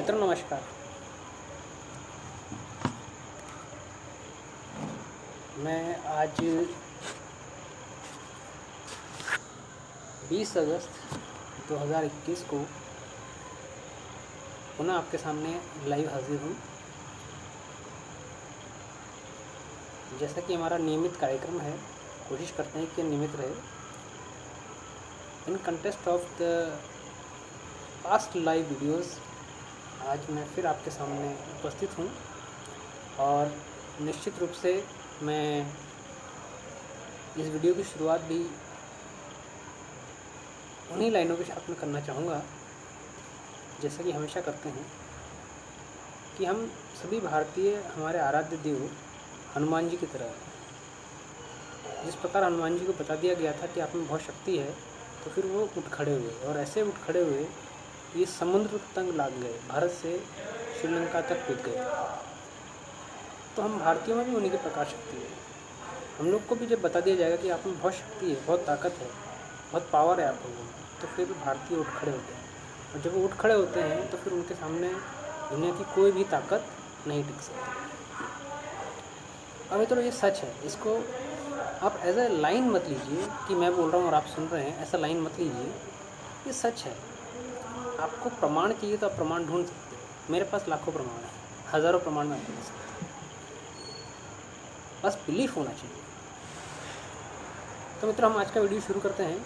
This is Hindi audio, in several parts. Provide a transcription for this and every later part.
मित्रों नमस्कार। मैं आज 20 अगस्त 2021 को पुनः आपके सामने लाइव हाजिर हूँ। जैसा कि हमारा नियमित कार्यक्रम है, कोशिश करते हैं कि नियमित रहे। In context of the past live videos आज मैं फिर आपके सामने उपस्थित हूँ और निश्चित रूप से मैं इस वीडियो की शुरुआत भी उन्हीं लाइनों के साथ में करना चाहूँगा जैसा कि हमेशा करते हैं कि हम सभी भारतीय हमारे आराध्य देव हनुमान जी की तरह हैं। जिस प्रकार हनुमान जी को बता दिया गया था कि आप में बहुत शक्ति है, तो फिर वो उठ खड़े हुए और ऐसे उठ खड़े हुए ये समुद्र तक लाग गए, भारत से श्रीलंका तक कूद गए। तो हम भारतीयों में भी उन्हीं की प्रकार शक्ति है। हम लोग को भी जब बता दिया जाएगा कि आप में बहुत शक्ति है, बहुत ताकत है, बहुत पावर है आप लोगों में, तो फिर भारतीय उठ खड़े होते हैं। और जब वो उठ खड़े होते हैं तो फिर उनके सामने दुनिया की कोई भी ताकत नहीं टिक सकती। अभी तो ये सच है, इसको आप एज ए लाइन मत लीजिए कि मैं बोल रहा हूँ और आप सुन रहे हैं, ऐसा लाइन मत लीजिए। ये सच है। आपको प्रमाण चाहिए तो आप प्रमाण ढूंढ सकते हैं। मेरे पास लाखों प्रमाण हैं, हज़ारों प्रमाण मैं आपको दे सकता हूँ, बस बिलीफ होना चाहिए। तो मित्रों, हम आज का वीडियो शुरू करते हैं।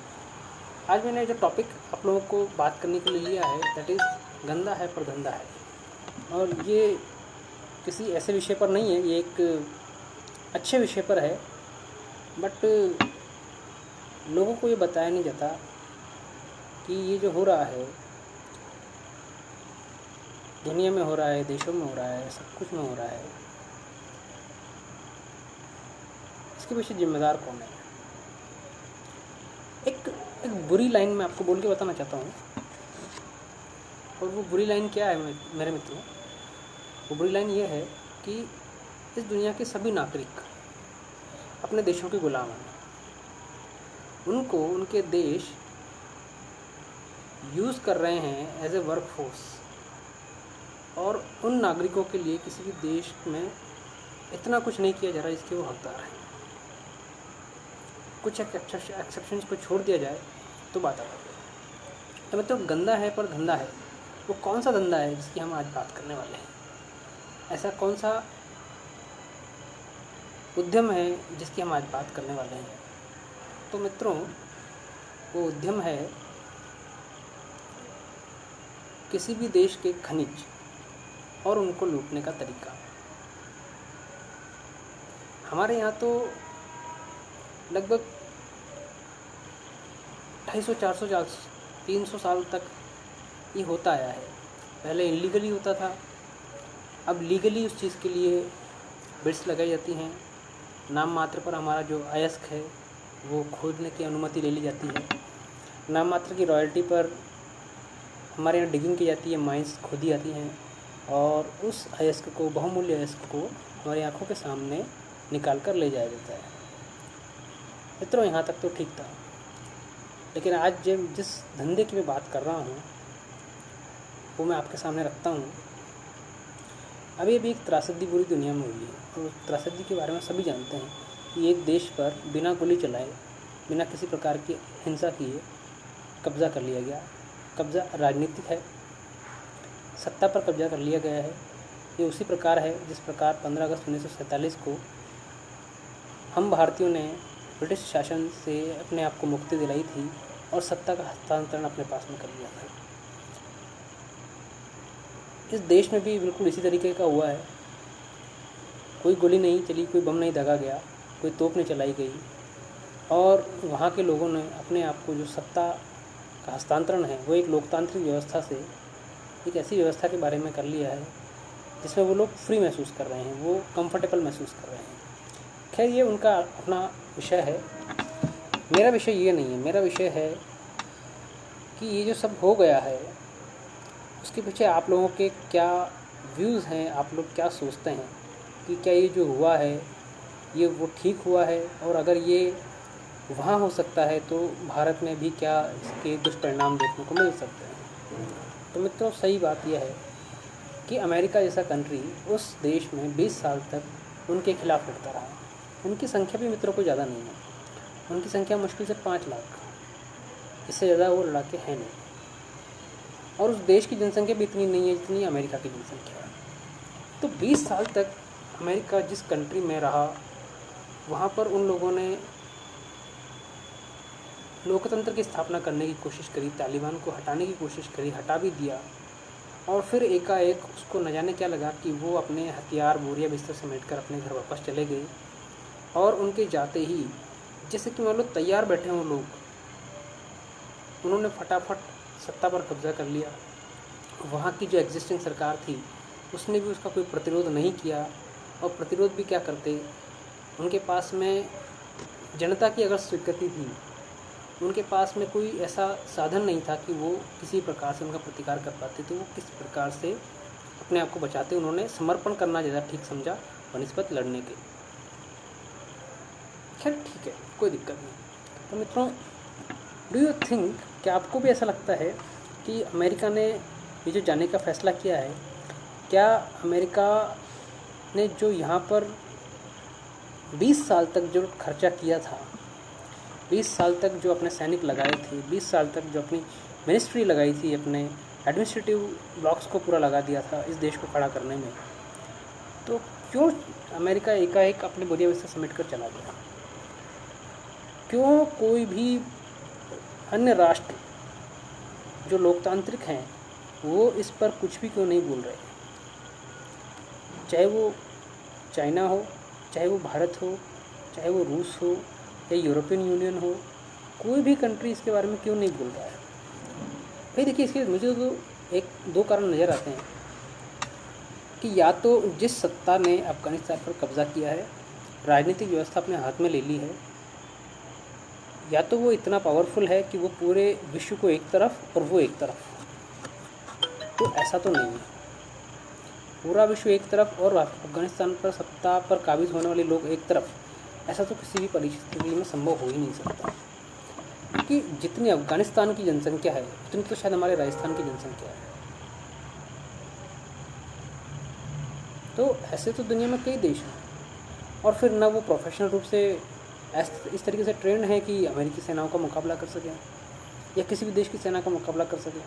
आज मैंने जो टॉपिक आप लोगों को बात करने के लिए लिया है, दैट इज़ गंदा है पर धंधा है। और ये किसी ऐसे विषय पर नहीं है, ये एक अच्छे विषय पर है, बट लोगों को ये बताया नहीं जाता कि ये जो हो रहा है, दुनिया में हो रहा है, देशों में हो रहा है, सब कुछ में हो रहा है, इसके पीछे जिम्मेदार कौन है। एक बुरी लाइन मैं आपको बोल के बताना चाहता हूँ, और वो बुरी लाइन क्या है मेरे मित्रों? वो बुरी लाइन ये है कि इस दुनिया के सभी नागरिक अपने देशों के गुलाम हैं। उनको उनके देश यूज़ कर रहे हैं एज ए वर्क फोर्स, और उन नागरिकों के लिए किसी भी देश में इतना कुछ नहीं किया जा रहा जिसके वो हकदार हैं। कुछ एक्सेप्शंस को छोड़ दिया जाए तो बात अलग है। तो मतलब गंदा है पर धंधा है, वो कौन सा धंधा है जिसकी हम आज बात करने वाले हैं? ऐसा कौन सा उद्यम है जिसकी हम आज बात करने वाले हैं? तो मित्रों, वो उद्यम है किसी भी देश के खनिज और उनको लूटने का तरीका। हमारे यहाँ तो लगभग 250, 400, 300 साल तक ये होता आया है। पहले इलीगली होता था, अब लीगली उस चीज़ के लिए बिड्स लगाई जाती हैं। नाम मात्र पर हमारा जो अयस्क है वो खोदने की अनुमति ले ली जाती है। नाम मात्र की रॉयल्टी पर हमारे यहाँ डिगिंग की जाती है, माइंस खोदी जाती हैं, और उस अयस्क को, बहुमूल्य अयस्क को हमारी आंखों के सामने निकाल कर ले जाया जाता है। मित्रों, यहाँ तक तो ठीक था, लेकिन आज जिस धंधे की मैं बात कर रहा हूँ वो मैं आपके सामने रखता हूँ। अभी एक त्रासदी पूरी दुनिया में हुई है, और त्रासदी के बारे में सभी जानते हैं कि एक देश पर बिना गोली चलाए, बिना किसी प्रकार की हिंसा किए कब्ज़ा कर लिया गया। कब्ज़ा राजनीतिक है, सत्ता पर कब्ज़ा कर लिया गया है। ये उसी प्रकार है जिस प्रकार 15 अगस्त 1947 को हम भारतीयों ने ब्रिटिश शासन से अपने आप को मुक्ति दिलाई थी और सत्ता का हस्तांतरण अपने पास में कर लिया था। इस देश में भी बिल्कुल इसी तरीके का हुआ है। कोई गोली नहीं चली, कोई बम नहीं दागा गया, कोई तोप नहीं चलाई गई, और वहाँ के लोगों ने अपने आप को, जो सत्ता का हस्तांतरण है, वो एक लोकतांत्रिक व्यवस्था से एक ऐसी व्यवस्था के बारे में कर लिया है जिसमें वो लोग फ्री महसूस कर रहे हैं, वो कंफर्टेबल महसूस कर रहे हैं। खैर, ये उनका अपना विषय है, मेरा विषय ये नहीं है। मेरा विषय है कि ये जो सब हो गया है उसके पीछे आप लोगों के क्या व्यूज़ हैं, आप लोग क्या सोचते हैं कि क्या ये जो हुआ है ये वो ठीक हुआ है, और अगर ये वहाँ हो सकता है तो भारत में भी क्या इसके दुष्परिणाम देखने को मिल सकते हैं। तो मित्रों, सही बात यह है कि अमेरिका जैसा कंट्री उस देश में 20 साल तक उनके खिलाफ लड़ता रहा। उनकी संख्या भी मित्रों को ज़्यादा नहीं है, उनकी संख्या मुश्किल से 5 लाख, इससे ज़्यादा वो लड़ाके हैं नहीं। और उस देश की जनसंख्या भी इतनी नहीं है जितनी अमेरिका की जनसंख्या है। तो 20 साल तक अमेरिका जिस कंट्री में रहा, वहाँ पर उन लोगों ने लोकतंत्र की स्थापना करने की कोशिश करी, तालिबान को हटाने की कोशिश करी, हटा भी दिया। और फिर एकाएक उसको न जाने क्या लगा कि वो अपने हथियार बोरिया बिस्तर समेटकर अपने घर वापस चले गए। और उनके जाते ही जैसे कि मान लो तैयार बैठे हों लोग, उन्होंने फटाफट सत्ता पर कब्जा कर लिया। वहाँ की जो एग्जिस्टिंग सरकार थी उसने भी उसका कोई प्रतिरोध नहीं किया। और प्रतिरोध भी क्या करते, उनके पास में जनता की अगर स्वीकृति थी, उनके पास में कोई ऐसा साधन नहीं था कि वो किसी प्रकार से उनका प्रतिकार कर पाते, तो वो किस प्रकार से अपने आप को बचाते। उन्होंने समर्पण करना ज़्यादा ठीक समझा बनिस्बत लड़ने के। खैर ठीक है, कोई दिक्कत नहीं। तो मित्रों, डू यू थिंक, क्या आपको भी ऐसा लगता है कि अमेरिका ने ये जो जाने का फ़ैसला किया है, क्या अमेरिका ने जो यहाँ पर 20 साल तक जो खर्चा किया था, 20 साल तक जो अपने सैनिक लगाए थे, 20 साल तक जो अपनी मिनिस्ट्री लगाई थी, अपने एडमिनिस्ट्रेटिव ब्लॉक्स को पूरा लगा दिया था इस देश को खड़ा करने में, तो क्यों अमेरिका एकाएक अपने बोरिया बिस्तर समेट कर चला गया? क्यों कोई भी अन्य राष्ट्र जो लोकतांत्रिक हैं वो इस पर कुछ भी क्यों नहीं बोल रहे? चाहे वो चाइना हो, चाहे वो भारत हो, चाहे वो रूस हो या यूरोपियन यूनियन हो, कोई भी कंट्री इसके बारे में क्यों नहीं बोल रहा है? भाई देखिए, इसके मुझे तो एक दो कारण नज़र आते हैं कि या तो जिस सत्ता ने अफ़गानिस्तान पर कब्ज़ा किया है, राजनीतिक व्यवस्था अपने हाथ में ले ली है, या तो वो इतना पावरफुल है कि वो पूरे विश्व को एक तरफ और वो एक तरफ। तो ऐसा तो नहीं है, पूरा विश्व एक तरफ और अफ़गानिस्तान पर सत्ता पर काबिज होने वाले लोग एक तरफ, ऐसा तो किसी भी परिस्थिति में संभव हो ही नहीं सकता। क्योंकि जितनी अफ़गानिस्तान की जनसंख्या है उतनी तो शायद हमारे राजस्थान की जनसंख्या है। तो ऐसे तो दुनिया में कई देश हैं, और फिर ना वो प्रोफेशनल रूप से इस तरीके से ट्रेंड है कि अमेरिकी सेनाओं का मुकाबला कर सकें या किसी भी देश की सेना का मुकाबला कर सकें,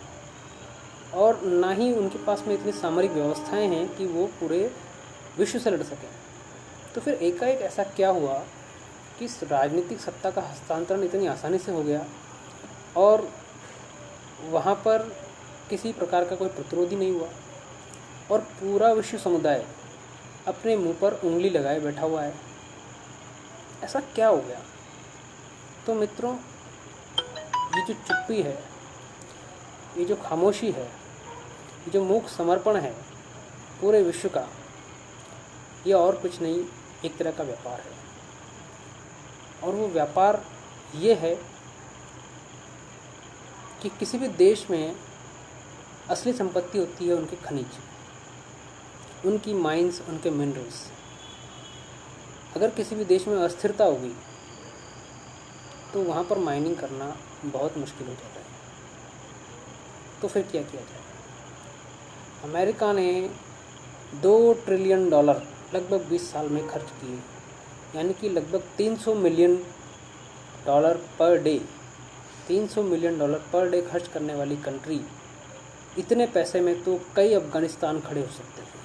और ना ही उनके पास में इतनी सामरिक व्यवस्थाएं हैं कि वो पूरे विश्व से लड़ सकें। तो फिर एकाएक ऐसा क्या हुआ कि इस राजनीतिक सत्ता का हस्तांतरण इतनी आसानी से हो गया और वहाँ पर किसी प्रकार का कोई प्रतिरोध ही नहीं हुआ, और पूरा विश्व समुदाय अपने मुंह पर उंगली लगाए बैठा हुआ है? ऐसा क्या हो गया? तो मित्रों, ये जो चुप्पी है, ये जो खामोशी है, ये जो मूक समर्पण है पूरे विश्व का, ये और कुछ नहीं, एक तरह का व्यापार है। और वो व्यापार ये है कि किसी भी देश में असली संपत्ति होती है उनके खनिज, उनकी माइंस, उनके मिनरल्स। अगर किसी भी देश में अस्थिरता होगी तो वहाँ पर माइनिंग करना बहुत मुश्किल हो जाता है। तो फिर क्या किया जाए? अमेरिका ने $2 ट्रिलियन लगभग 20 साल में खर्च किए, यानी कि लगभग $300 million per day. $300 million per day खर्च करने वाली कंट्री, इतने पैसे में तो कई अफ़गानिस्तान खड़े हो सकते थे,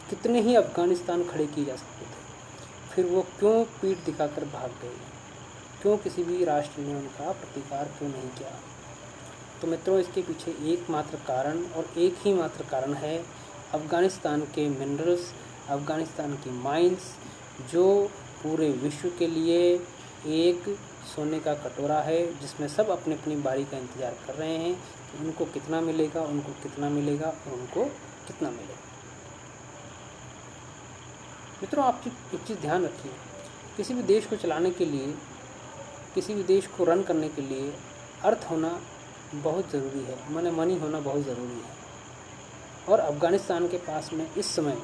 कितने ही अफ़गानिस्तान खड़े किए जा सकते थे। फिर वो क्यों पीठ दिखाकर भाग गए? क्यों किसी भी राष्ट्र ने उनका प्रतिकार क्यों नहीं किया? तो मित्रों, इसके पीछे एकमात्र कारण और एक ही मात्र कारण है अफ़गानिस्तान के मिनरल्स, अफ़गानिस्तान की माइंस, जो पूरे विश्व के लिए एक सोने का कटोरा है, जिसमें सब अपनी अपनी बारी का इंतज़ार कर रहे हैं कि उनको कितना मिलेगा, उनको कितना मिलेगा और उनको कितना मिलेगा। मित्रों, आप एक चीज़ ध्यान रखिए, किसी भी देश को चलाने के लिए, किसी भी देश को रन करने के लिए अर्थ होना बहुत ज़रूरी है, माने मनी होना बहुत ज़रूरी है। और अफ़गानिस्तान के पास में इस समय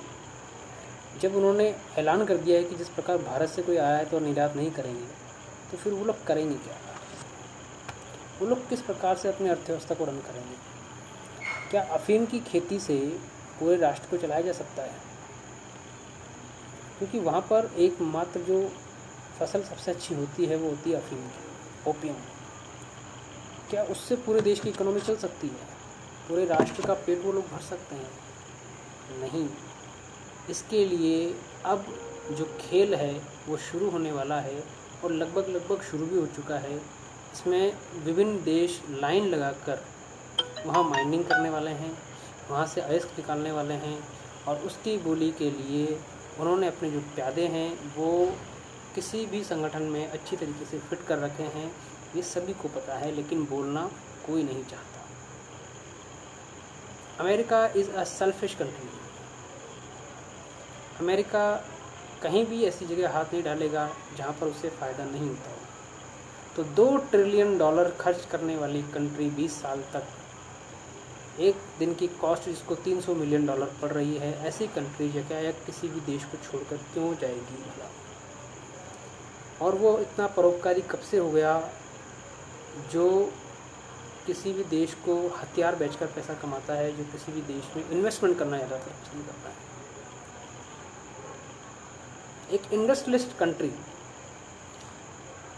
जब उन्होंने ऐलान कर दिया है कि जिस प्रकार भारत से कोई आयात और निर्यात नहीं करेंगे, तो फिर वो लोग करेंगे क्या? वो लोग किस प्रकार से अपनी अर्थव्यवस्था को रन करेंगे? क्या अफ़ीम की खेती से पूरे राष्ट्र को चलाया जा सकता है, क्योंकि वहाँ पर एकमात्र जो फसल सबसे अच्छी होती है वो होती है अफीम की, ओपियम। क्या उससे पूरे देश की इकोनॉमी चल सकती है? पूरे राष्ट्र का पेट वो लोग भर सकते हैं? नहीं। इसके लिए अब जो खेल है वो शुरू होने वाला है और लगभग शुरू भी हो चुका है। इसमें विभिन्न देश लाइन लगाकर वहाँ माइनिंग करने वाले हैं, वहाँ से अयस्क निकालने वाले हैं, और उसकी बोली के लिए उन्होंने अपने जो प्यादे हैं वो किसी भी संगठन में अच्छी तरीके से फिट कर रखे हैं। ये सभी को पता है, लेकिन बोलना कोई नहीं चाहता। America is a selfish country. America कहीं भी ऐसी जगह हाथ नहीं डालेगा जहाँ पर उसे फ़ायदा नहीं होता हो। तो $2 ट्रिलियन खर्च करने वाली कंट्री 20 साल तक एक दिन की कॉस्ट जिसको $300 मिलियन पड़ रही है, ऐसी कंट्री जगह या किसी भी देश को छोड़कर क्यों जाएगी भला? और वो इतना परोपकारी कब से हो गया जो किसी भी देश को हथियार बेचकर पैसा कमाता है, जो किसी भी देश में इन्वेस्टमेंट करना ज़्यादा पसंद करता है? एक इंडस्ट्रियलिस्ट कंट्री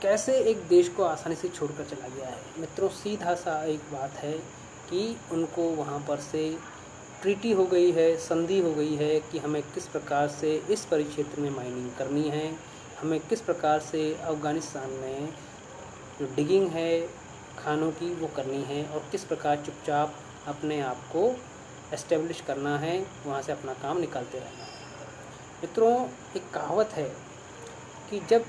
कैसे एक देश को आसानी से छोड़कर चला गया है? मित्रों, सीधा सा एक बात है कि उनको वहाँ पर से ट्रीटी हो गई है, संधि हो गई है कि हमें किस प्रकार से इस परिक्षेत्र में माइनिंग करनी है, हमें किस प्रकार से अफ़गानिस्तान में जो डिगिंग है खानों की वो करनी है, और किस प्रकार चुपचाप अपने आप को एस्टेब्लिश करना है, वहाँ से अपना काम निकालते रहना है। मित्रों, एक कहावत है कि जब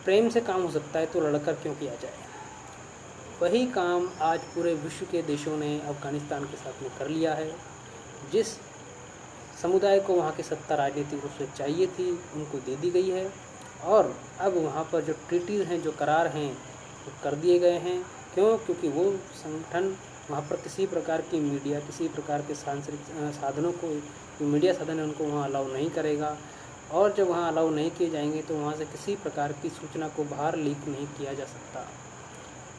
प्रेम से काम हो सकता है तो लड़कर क्यों किया जाए। वही काम आज पूरे विश्व के देशों ने अफ़गानिस्तान के साथ में कर लिया है। जिस समुदाय को वहाँ की सत्ता राजनीतिक रूप से चाहिए थी उनको दे दी गई है, और अब वहाँ पर जो ट्रीटीज़ हैं, जो करार हैं, वो कर दिए गए हैं। क्यों? क्योंकि वो संगठन वहाँ पर किसी प्रकार की मीडिया, किसी प्रकार के सांस्कृतिक साधनों को, मीडिया साधन है उनको वहाँ अलाउ नहीं करेगा, और जब वहाँ अलाउ नहीं किए जाएंगे तो वहाँ से किसी प्रकार की सूचना को बाहर लीक नहीं किया जा सकता।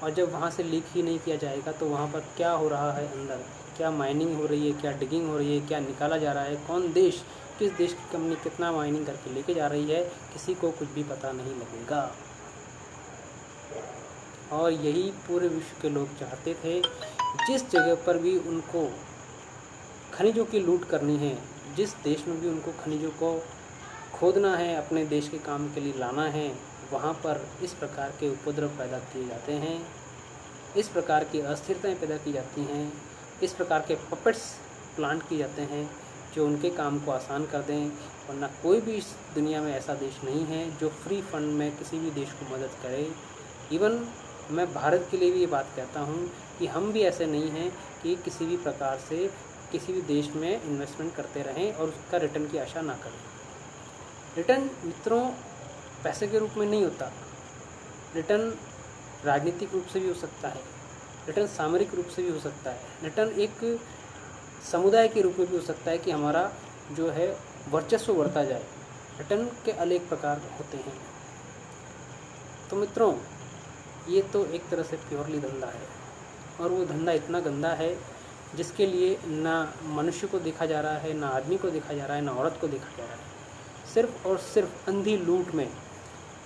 और जब वहाँ से लीक ही नहीं किया जाएगा तो वहाँ पर क्या हो रहा है अंदर, क्या माइनिंग हो रही है, क्या डिगिंग हो रही है, क्या निकाला जा रहा है, कौन देश, किस देश की कंपनी कितना माइनिंग करके लेके जा रही है, किसी को कुछ भी पता नहीं लगेगा। और यही पूरे विश्व के लोग चाहते थे। जिस जगह पर भी उनको खनिजों की लूट करनी है, जिस देश में भी उनको खनिजों को खोदना है, अपने देश के काम के लिए लाना है, वहाँ पर इस प्रकार के उपद्रव पैदा किए जाते हैं, इस प्रकार की अस्थिरताएं पैदा की जाती हैं, इस प्रकार के पपेट्स प्लांट किए जाते हैं जो उनके काम को आसान कर दें। वरना कोई भी इस दुनिया में ऐसा देश नहीं है जो फ्री फंड में किसी भी देश को मदद करे। इवन मैं भारत के लिए भी ये बात कहता हूँ कि हम भी ऐसे नहीं हैं कि किसी भी प्रकार से किसी भी देश में इन्वेस्टमेंट करते रहें और उसका रिटर्न की आशा ना करें। रिटर्न मित्रों पैसे के रूप में नहीं होता, रिटर्न राजनीतिक रूप से भी हो सकता है, रिटर्न सामरिक रूप से भी हो सकता है, रिटर्न एक समुदाय के रूप में भी हो सकता है कि हमारा जो है वर्चस्व बढ़ता जाए। रिटर्न के अनेक प्रकार होते हैं। तो मित्रों, ये तो एक तरह से प्योरली धंधा है, और वो धंधा इतना गंदा है जिसके लिए ना मनुष्य को देखा जा रहा है, ना आदमी को देखा जा रहा है, ना औरत को देखा जा रहा है। सिर्फ और सिर्फ अंधी लूट में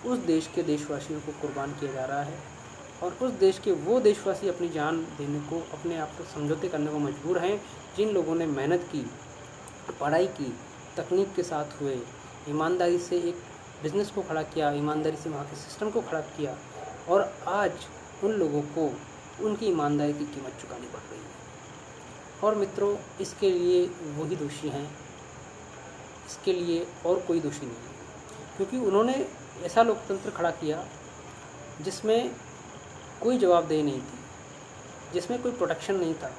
उस देश के देशवासियों को कुर्बान किया जा रहा है, और उस देश के वो देशवासी अपनी जान देने को, अपने आप को समझौते करने को मजबूर हैं जिन लोगों ने मेहनत की, पढ़ाई की, तकनीक के साथ हुए, ईमानदारी से एक बिज़नेस को खड़ा किया, ईमानदारी से वहाँ के सिस्टम को खड़ा किया, और आज उन लोगों को उनकी ईमानदारी की कीमत चुकानी पड़ रही है। और मित्रों, इसके लिए वही दोषी हैं, इसके लिए और कोई दोषी नहीं है, क्योंकि उन्होंने ऐसा लोकतंत्र खड़ा किया जिसमें कोई जवाबदेही नहीं थी, जिसमें कोई प्रोटेक्शन नहीं था,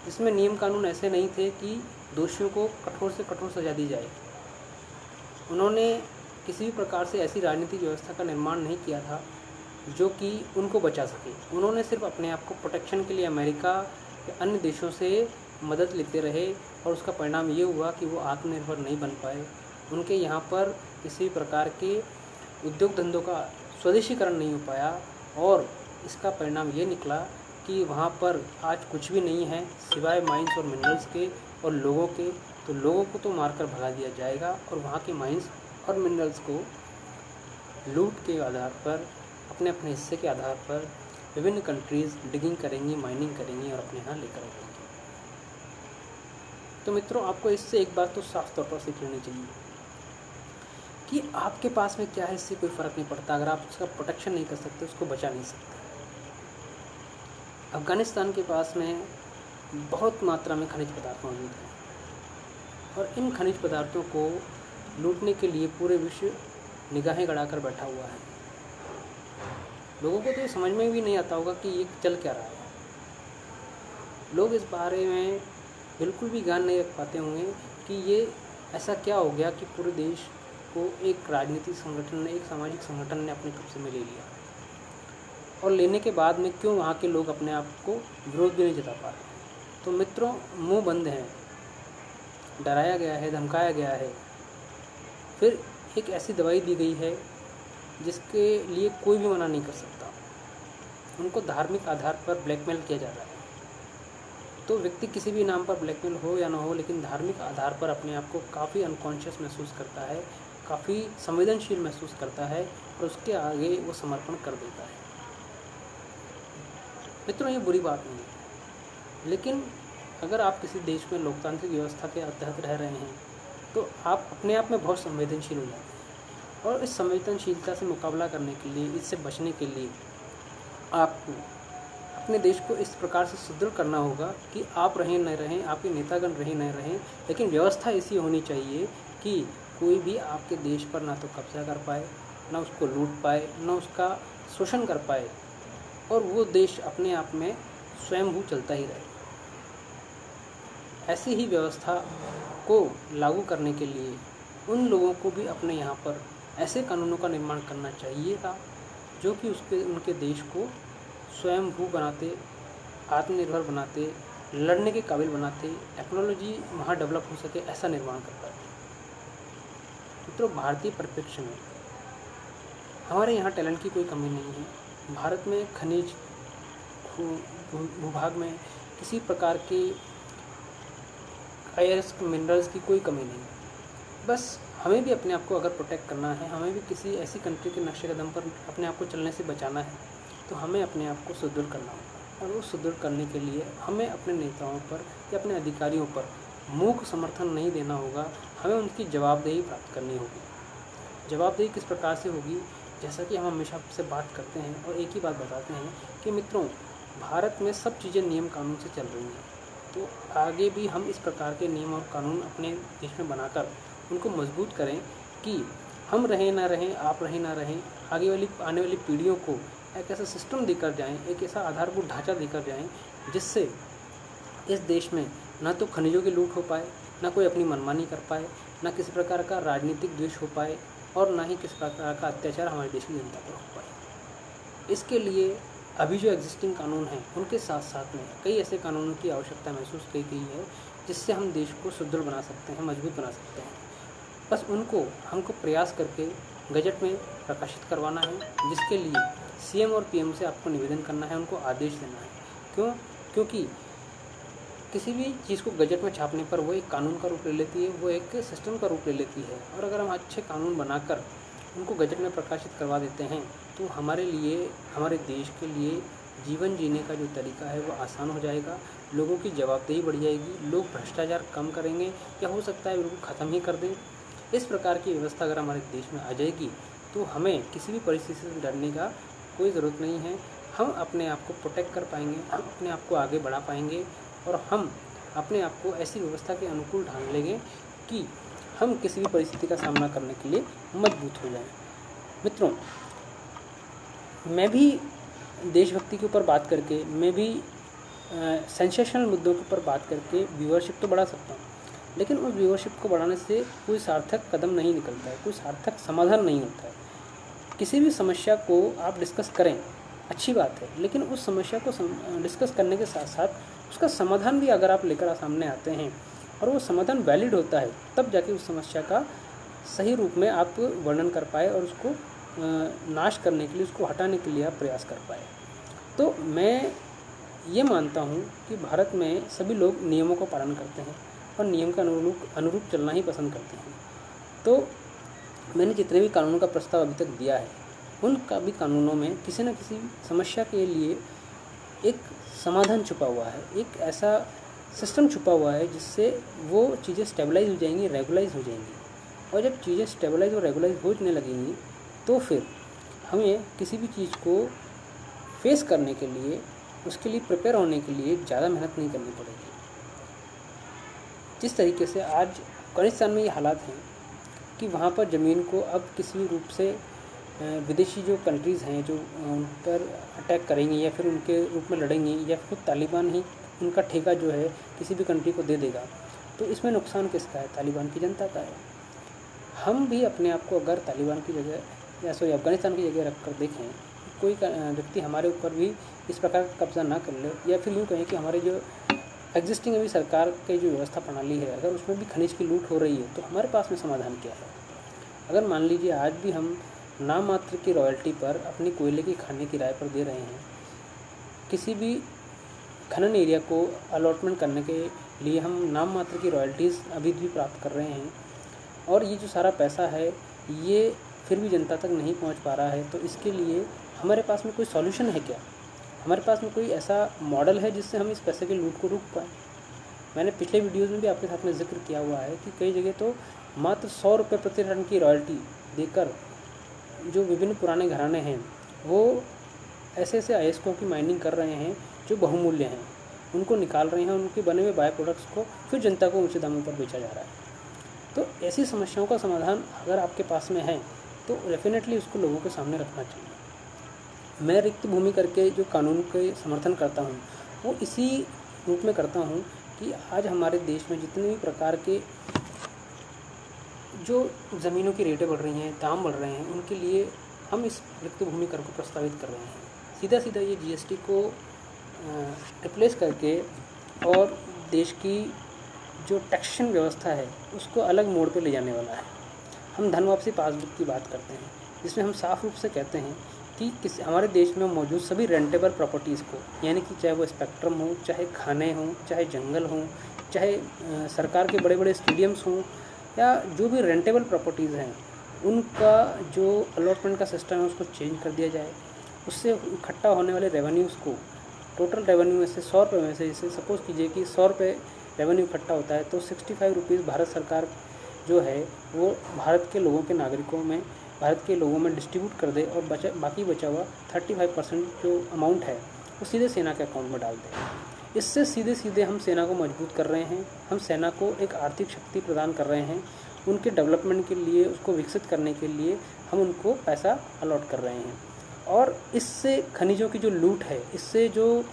जिसमें नियम कानून ऐसे नहीं थे कि दोषियों को कठोर से कठोर सजा दी जाए। उन्होंने किसी भी प्रकार से ऐसी राजनीतिक व्यवस्था का निर्माण नहीं किया था जो कि उनको बचा सके। उन्होंने सिर्फ अपने आप को प्रोटेक्शन के लिए अमेरिका या अन्य देशों से मदद लेते रहे, और उसका परिणाम ये हुआ कि वो आत्मनिर्भर नहीं बन पाए। उनके यहाँ पर किसी प्रकार के उद्योग धंधों का स्वदेशीकरण नहीं हो पाया, और इसका परिणाम ये निकला कि वहाँ पर आज कुछ भी नहीं है सिवाय माइंस और मिनरल्स के, और लोगों को तो मारकर भगा दिया जाएगा और वहाँ के माइंस और मिनरल्स को लूट के आधार पर, अपने अपने हिस्से के आधार पर विभिन्न कंट्रीज़ डिगिंग करेंगी, माइनिंग करेंगी और अपने यहाँ लेकर आएंगी। तो मित्रों, आपको इससे एक बात तो साफ तौर पर सीख लेनी चाहिए कि आपके पास में क्या है, इससे कोई फ़र्क नहीं पड़ता। अगर आप उसका प्रोटेक्शन नहीं कर सकते, उसको बचा नहीं सकते। अफ़गानिस्तान के पास में बहुत मात्रा में खनिज पदार्थ मौजूद हैं और इन खनिज पदार्थों को लूटने के लिए पूरे विश्व निगाहें गड़ाकर बैठा हुआ है। लोगों को तो ये समझ में भी नहीं आता होगा कि ये चल क्या रहा है। लोग इस बारे में बिल्कुल भी ज्ञान नहीं रख पाते होंगे कि ये ऐसा क्या हो गया कि पूरे देश को एक राजनीतिक संगठन ने, एक सामाजिक संगठन ने अपने कब्जे में ले लिया, और लेने के बाद में क्यों वहाँ के लोग अपने आप को विरोध भी नहीं जता पा रहे। तो मित्रों, मुंह बंद है, डराया गया है, धमकाया गया है, फिर एक ऐसी दवाई दी गई है जिसके लिए कोई भी मना नहीं कर सकता। उनको धार्मिक आधार पर ब्लैकमेल किया जा रहा है। तो व्यक्ति किसी भी नाम पर ब्लैकमेल हो या ना हो, लेकिन धार्मिक आधार पर अपने आप को काफ़ी अनकॉन्शियस महसूस करता है, काफ़ी संवेदनशील महसूस करता है और उसके आगे वो समर्पण कर देता है। मित्रों, ये बुरी बात नहीं है, लेकिन अगर आप किसी देश में लोकतांत्रिक व्यवस्था के तहत रह रहे हैं तो आप अपने आप में बहुत संवेदनशील हो जाते हैं। और इस संवेदनशीलता से मुकाबला करने के लिए, इससे बचने के लिए आपको अपने देश को इस प्रकार से सुदृढ़ करना होगा कि आप रहें न रहें, आपके नेतागण रहें न रहें, लेकिन व्यवस्था ऐसी होनी चाहिए कि कोई भी आपके देश पर ना तो कब्जा कर पाए, ना उसको लूट पाए, ना उसका शोषण कर पाए, और वो देश अपने आप में स्वयंभू चलता ही रहे। ऐसी ही व्यवस्था को लागू करने के लिए उन लोगों को भी अपने यहाँ पर ऐसे कानूनों का निर्माण करना चाहिए था जो कि उनके देश को स्वयंभू बनाते, आत्मनिर्भर बनाते, लड़ने के काबिल बनाते, टेक्नोलॉजी वहाँ डेवलप हो सके, ऐसा निर्माण करता है। मित्रों, भारतीय परिप्रेक्ष्य में हमारे यहाँ टैलेंट की कोई कमी नहीं है। भारत में खनिज भूभाग में किसी प्रकार के आयरस मिनरल्स की कोई कमी नहीं। बस हमें भी अपने आप को अगर प्रोटेक्ट करना है, हमें भी किसी ऐसी कंट्री के नक्शे कदम पर अपने आप को चलने से बचाना है, तो हमें अपने आप को सुदृढ़ करना होगा। और वो सुदृढ़ करने के लिए हमें अपने नेताओं पर या अपने अधिकारियों पर मूक समर्थन नहीं देना होगा, हमें उनकी जवाबदेही प्राप्त करनी होगी। जवाबदेही किस प्रकार से होगी? जैसा कि हम हमेशा से बात करते हैं और एक ही बात बताते हैं कि मित्रों, भारत में सब चीज़ें नियम कानून से चल रही हैं, तो आगे भी हम इस प्रकार के नियम और कानून अपने देश में बनाकर उनको मजबूत करें कि हम रहें ना रहें, आप रहें ना रहें, आने वाली पीढ़ियों को एक ऐसा सिस्टम देकर जाएं, एक ऐसा आधारभूत ढांचा देकर जाएं जिससे इस देश में ना तो खनिजों की लूट हो पाए, ना कोई अपनी मनमानी कर पाए, ना किसी प्रकार का राजनीतिक द्वेष हो पाए, और ना ही किसी प्रकार का अत्याचार हमारे देश की जनता पर हो पाए। इसके लिए अभी जो एग्जिस्टिंग कानून हैं उनके साथ साथ में कई ऐसे कानूनों की आवश्यकता महसूस की गई है जिससे हम देश को सुदृढ़ बना सकते हैं, मजबूत बना सकते हैं। बस उनको हमको प्रयास करके गजट में प्रकाशित करवाना है, जिसके लिए सीएम और पीएम से आपको निवेदन करना है, उनको आदेश देना है। क्योंकि किसी भी चीज़ को गजट में छापने पर वो एक कानून का रूप ले लेती है, वो एक सिस्टम का रूप ले लेती है। और अगर हम अच्छे कानून बनाकर उनको गजट में प्रकाशित करवा देते हैं तो हमारे लिए, हमारे देश के लिए जीवन जीने का जो तरीका है वो आसान हो जाएगा, लोगों की जवाबदेही बढ़ जाएगी, लोग भ्रष्टाचार कम करेंगे या हो सकता है बिल्कुल ख़त्म ही कर दें। इस प्रकार की व्यवस्था अगर हमारे देश में आ जाएगी तो हमें किसी भी परिस्थिति से डरने का कोई ज़रूरत नहीं है। हम अपने आप को प्रोटेक्ट कर पाएंगे, हम अपने आप को आगे बढ़ा पाएंगे और हम अपने आप को ऐसी व्यवस्था के अनुकूल ढाल लेंगे कि हम किसी भी परिस्थिति का सामना करने के लिए मजबूत हो जाएं। मित्रों, मैं भी देशभक्ति के ऊपर बात करके, मैं भी सेंसेशनल मुद्दों के ऊपर बात करके व्यूअरशिप तो बढ़ा सकता हूँ, लेकिन उस व्यूअरशिप को बढ़ाने से कोई सार्थक कदम नहीं निकलता है, कोई सार्थक समाधान नहीं होता है। किसी भी समस्या को आप डिस्कस करें, अच्छी बात है, लेकिन उस समस्या को डिस्कस करने के साथ साथ उसका समाधान भी अगर आप लेकर सामने आते हैं और वो समाधान वैलिड होता है, तब जाके उस समस्या का सही रूप में आप वर्णन कर पाए और उसको नाश करने के लिए, उसको हटाने के लिए आप प्रयास कर पाए। तो मैं ये मानता हूँ कि भारत में सभी लोग नियमों का पालन करते हैं, और नियम के अनुरूप चलना ही पसंद करते हैं। तो मैंने जितने भी कानूनों का प्रस्ताव अभी तक दिया है, उन भी कानूनों में किसी न किसी समस्या के लिए एक समाधान छुपा हुआ है, एक ऐसा सिस्टम छुपा हुआ है जिससे वो चीज़ें स्टेबलाइज हो जाएंगी, रेगुलाइज हो जाएंगी। और जब चीज़ें स्टेबलाइज और रेगुलाइज होने लगेंगी तो फिर हमें किसी भी चीज़ को फेस करने के लिए, उसके लिए प्रिपेयर होने के लिए ज़्यादा मेहनत नहीं करनी पड़ेगी। जिस तरीके से आज अफगानिस्तान में ये हालात हैं कि वहाँ पर ज़मीन को अब किसी रूप से विदेशी जो कंट्रीज़ हैं जो उन पर अटैक करेंगी या फिर उनके रूप में लड़ेंगी, या फिर खुद तालिबान ही उनका ठेका जो है किसी भी कंट्री को दे देगा, तो इसमें नुकसान किसका है? तालिबान की जनता का है। हम भी अपने आप को अगर तालिबान की जगह या अफगानिस्तान की जगह रख कर देखें, कोई व्यक्ति हमारे ऊपर भी इस प्रकार का कब्ज़ा ना कर ले, या फिर यूँ कहें कि हमारे जो एग्जिस्टिंग अभी सरकार की जो व्यवस्था प्रणाली है, अगर उसमें भी खनिज की लूट हो रही है, तो हमारे पास में समाधान क्या है? अगर मान लीजिए आज भी हम नाम मात्र की रॉयल्टी पर अपनी कोयले की खाने किराए पर दे रहे हैं, किसी भी खनन एरिया को अलॉटमेंट करने के लिए हम नाम मात्र की रॉयल्टीज़ अभी भी प्राप्त कर रहे हैं, और ये जो सारा पैसा है ये फिर भी जनता तक नहीं पहुंच पा रहा है, तो इसके लिए हमारे पास में कोई सॉल्यूशन है क्या? हमारे पास में कोई ऐसा मॉडल है जिससे हम इस पैसे की लूट को रोक पाएँ? मैंने पिछले वीडियोज़ में भी आपके साथ में जिक्र किया हुआ है कि कई जगह तो मात्र 100 रुपये प्रति टन की रॉयल्टी देकर जो विभिन्न पुराने घराने हैं वो ऐसे ऐसे अयस्कों की माइनिंग कर रहे हैं जो बहुमूल्य हैं, उनको निकाल रहे हैं, उनके बने हुए बाय प्रोडक्ट्स को फिर जनता को ऊंचे दामों पर बेचा जा रहा है। तो ऐसी समस्याओं का समाधान अगर आपके पास में है तो डेफिनेटली उसको लोगों के सामने रखना चाहिए। मैं रिक्त भूमि करके जो कानून के समर्थन करता हूँ वो इसी रूप में करता हूँ कि आज हमारे देश में जितने भी प्रकार के जो ज़मीनों की रेटें बढ़ रही हैं, दाम बढ़ रहे हैं, उनके लिए हम इस रिक्त भूमि कर को प्रस्तावित कर रहे हैं। सीधा सीधा ये जीएसटी को रिप्लेस करके और देश की जो टैक्सेशन व्यवस्था है उसको अलग मोड़ पे ले जाने वाला है। हम धन वापसी पासबुक की बात करते हैं, जिसमें हम साफ रूप से कहते हैं कि हमारे देश में मौजूद सभी रेंटेबल प्रॉपर्टीज़ को, यानी कि चाहे वो स्पेक्ट्रम हो, चाहे खाने हों, चाहे जंगल हों, चाहे सरकार के बड़े बड़े स्टेडियम्स हों, या जो भी रेंटेबल प्रॉपर्टीज़ हैं, उनका जो अलॉटमेंट का सिस्टम है उसको चेंज कर दिया जाए। उससे इकट्ठा होने वाले रेवेन्यूज़ को, टोटल रेवेन्यू में से 100 रुपये में से, जैसे सपोज़ कीजिए कि 100 रुपये रेवेन्यू इकट्ठा होता है तो 65 रुपीज़ भारत सरकार जो है वो भारत के लोगों के नागरिकों में, भारत के लोगों में डिस्ट्रीब्यूट कर दे, और बाकी बचा हुआ 35% जो अमाउंट है वो सीधे सेना के अकाउंट में डाल दे। इससे सीधे सीधे हम सेना को मजबूत कर रहे हैं, हम सेना को एक आर्थिक शक्ति प्रदान कर रहे हैं, उनके डेवलपमेंट के लिए, उसको विकसित करने के लिए हम उनको पैसा अलॉट कर रहे हैं। और इससे खनिजों की जो लूट है, इससे जो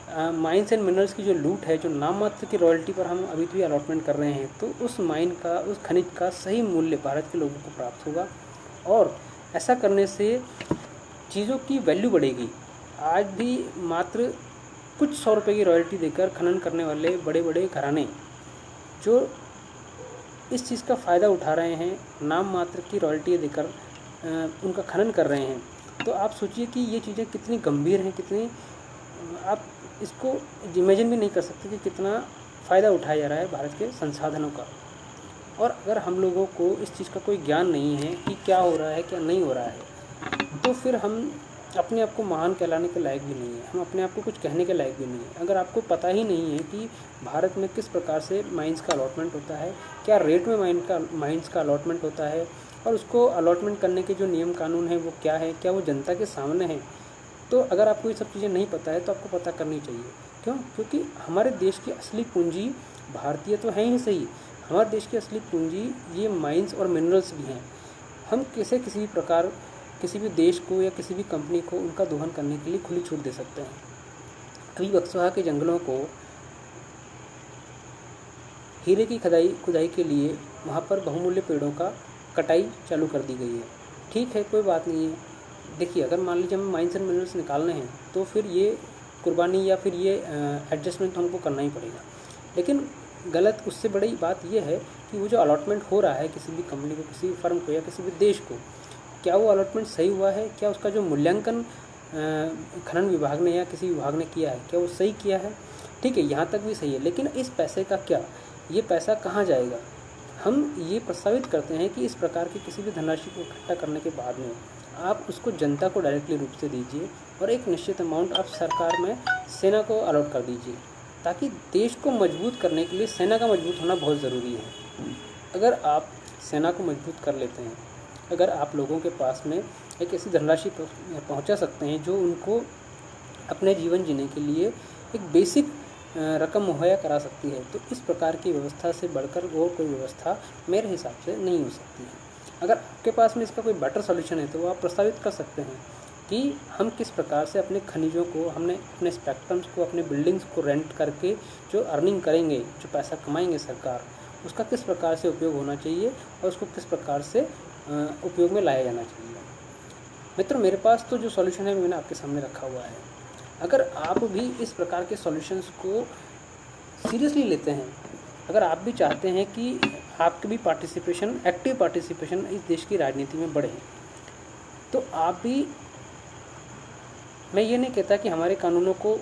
माइंस एंड मिनरल्स की जो लूट है, जो नाम मात्र की रॉयल्टी पर हम अभी भी अलॉटमेंट कर रहे हैं, तो उस माइन का, उस खनिज का सही मूल्य भारत के लोगों को प्राप्त होगा, और ऐसा करने से चीज़ों की वैल्यू बढ़ेगी। आज भी मात्र कुछ 100 रुपये की रॉयल्टी देकर खनन करने वाले बड़े बड़े घराने जो इस चीज़ का फ़ायदा उठा रहे हैं, नाम मात्र की रॉयल्टी देकर उनका खनन कर रहे हैं, तो आप सोचिए कि ये चीज़ें कितनी गंभीर हैं, कितनी, आप इसको इमेजिन भी नहीं कर सकते कि कितना फ़ायदा उठाया जा रहा है भारत के संसाधनों का। और अगर हम लोगों को इस चीज़ का कोई ज्ञान नहीं है कि क्या हो रहा है, क्या नहीं हो रहा है, तो फिर हम अपने आप को महान कहलाने के लायक भी नहीं है, हम अपने आप को कुछ कहने के लायक भी नहीं है। अगर आपको पता ही नहीं है कि भारत में किस प्रकार से माइंस का अलॉटमेंट होता है, क्या रेट में माइंस का अलॉटमेंट होता है, और उसको अलॉटमेंट करने के जो नियम कानून हैं वो क्या है, क्या वो जनता के सामने है, तो अगर आपको ये सब चीज़ें नहीं पता है तो आपको पता करनी चाहिए। क्यों? क्योंकि हमारे देश की असली पूंजी भारतीय तो है ही सही, हमारे देश की असली पूंजी ये माइंस और मिनरल्स भी हैं। हम किसी भी प्रकार किसी भी देश को या किसी भी कंपनी को उनका दोहन करने के लिए खुली छूट दे सकते हैं। अभी बक्सवा के जंगलों को हीरे की खुदाई के लिए वहाँ पर बहुमूल्य पेड़ों का कटाई चालू कर दी गई है। ठीक है, कोई बात नहीं है। देखिए, अगर मान लीजिए हमें माइंस एंड मिनरल्स निकालने हैं तो फिर ये कुर्बानी या फिर ये एडजस्टमेंट हमको करना ही पड़ेगा। लेकिन गलत उससे बड़ी बात यह है कि वो जो अलॉटमेंट हो रहा है किसी भी कंपनी को, किसी भी फर्म को या किसी भी देश को, क्या वो अलॉटमेंट सही हुआ है, क्या उसका जो मूल्यांकन खनन विभाग ने या किसी विभाग ने किया है, क्या वो सही किया है? ठीक है, यहाँ तक भी सही है, लेकिन इस पैसे का क्या? ये पैसा कहाँ जाएगा। हम ये प्रस्तावित करते हैं कि इस प्रकार की किसी भी धनराशि को इकट्ठा करने के बाद में आप उसको जनता को डायरेक्टली रूप से दीजिए और एक निश्चित अमाउंट आप सरकार में सेना को अलॉट कर दीजिए, ताकि देश को मजबूत करने के लिए सेना का मजबूत होना बहुत ज़रूरी है। अगर आप सेना को मजबूत कर लेते हैं, अगर आप लोगों के पास में एक ऐसी धनराशि पहुंचा सकते हैं जो उनको अपने जीवन जीने के लिए एक बेसिक रकम मुहैया करा सकती है, तो इस प्रकार की व्यवस्था से बढ़कर और कोई व्यवस्था मेरे हिसाब से नहीं हो सकती है। अगर आपके पास में इसका कोई बेटर सॉल्यूशन है तो आप प्रस्तावित कर सकते हैं कि हम किस प्रकार से अपने खनिजों को, हमने अपने स्पेक्ट्रम्स को, अपने बिल्डिंग्स को रेंट करके जो अर्निंग करेंगे, जो पैसा कमाएंगे सरकार, उसका किस प्रकार से उपयोग होना चाहिए और उसको किस प्रकार से उपयोग में लाया जाना चाहिए। मित्रों, मेरे पास तो जो सॉल्यूशन है मैंने आपके सामने रखा हुआ है। अगर आप भी इस प्रकार के सॉल्यूशंस को सीरियसली लेते हैं, अगर आप भी चाहते हैं कि आपकी भी पार्टिसिपेशन, एक्टिव पार्टिसिपेशन इस देश की राजनीति में बढ़े, तो आप भी, मैं ये नहीं कहता कि हमारे कानूनों को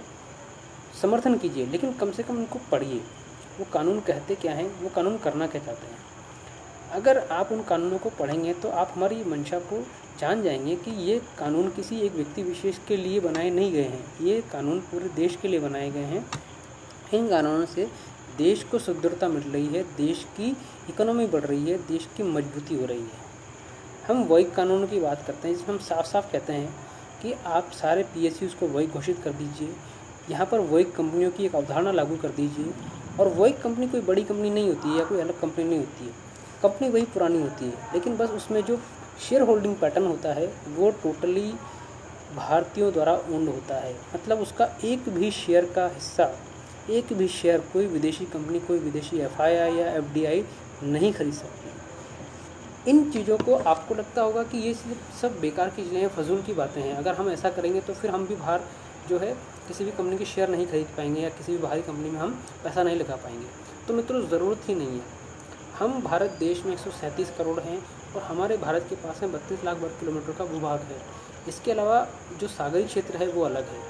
समर्थन कीजिए, लेकिन कम से कम उनको पढ़िए। वो कानून कहते क्या हैं, वो कानून करना क्या चाहते हैं। अगर आप उन कानूनों को पढ़ेंगे तो आप हमारी मंशा को जान जाएंगे कि ये कानून किसी एक व्यक्ति विशेष के लिए बनाए नहीं गए हैं, ये कानून पूरे देश के लिए बनाए गए हैं। इन कानूनों से देश को सुदृढ़ता मिल रही है, देश की इकोनॉमी बढ़ रही है, देश की मजबूती हो रही है। हम वही कानूनों की बात करते हैं जिसमें हम साफ साफ कहते हैं कि आप सारे PSUs को वही घोषित कर दीजिए, यहाँ पर वही कंपनियों की एक अवधारणा लागू कर दीजिए। और वही कंपनी कोई बड़ी कंपनी नहीं होती है या कोई अलग कंपनी नहीं होती है, कंपनी वही पुरानी होती है, लेकिन बस उसमें जो शेयर होल्डिंग पैटर्न होता है वो टोटली भारतीयों द्वारा ओन्ड होता है। मतलब उसका एक भी शेयर का हिस्सा, एक भी शेयर कोई विदेशी कंपनी, कोई विदेशी FII या FDI नहीं खरीद सकती। इन चीज़ों को आपको लगता होगा कि ये सब बेकार की चीज़ें हैं, फजूल की बातें हैं। अगर हम ऐसा करेंगे तो फिर हम भी बाहर जो है किसी भी कंपनी के शेयर नहीं खरीद पाएंगे या किसी भी बाहरी कंपनी में हम पैसा नहीं लगा पाएंगे। तो मित्रों, ज़रूरत ही नहीं है। हम भारत देश में 137 करोड़ हैं और हमारे भारत के पास में 32 लाख वर्ग किलोमीटर का भूभाग है। इसके अलावा जो सागरी क्षेत्र है वो अलग है।